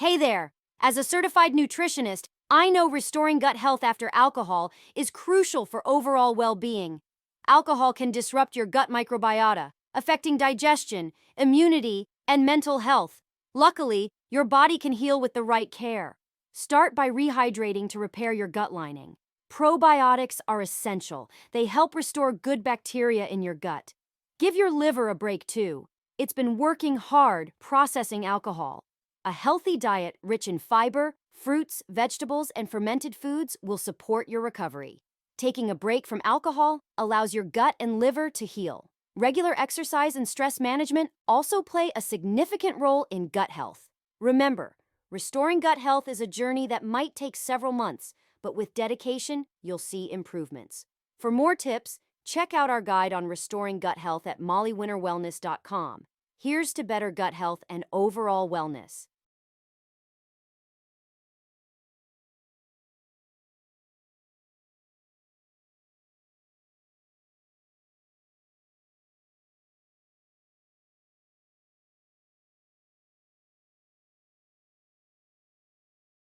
Hey there! As a certified nutritionist, I know restoring gut health after alcohol is crucial for overall well being. Alcohol can disrupt your gut microbiota, affecting digestion, immunity, and mental health. Luckily, your body can heal with the right care. Start by rehydrating to repair your gut lining. Probiotics are essential, they help restore good bacteria in your gut. Give your liver a break too. It's been working hard processing alcohol. A healthy diet rich in fiber, fruits, vegetables, and fermented foods will support your recovery. Taking a break from alcohol allows your gut and liver to heal. Regular exercise and stress management also play a significant role in gut health. Remember, restoring gut health is a journey that might take several months, but with dedication, you'll see improvements. For more tips, check out our guide on restoring gut health at mollywinterwellness.com. Here's to better gut health and overall wellness.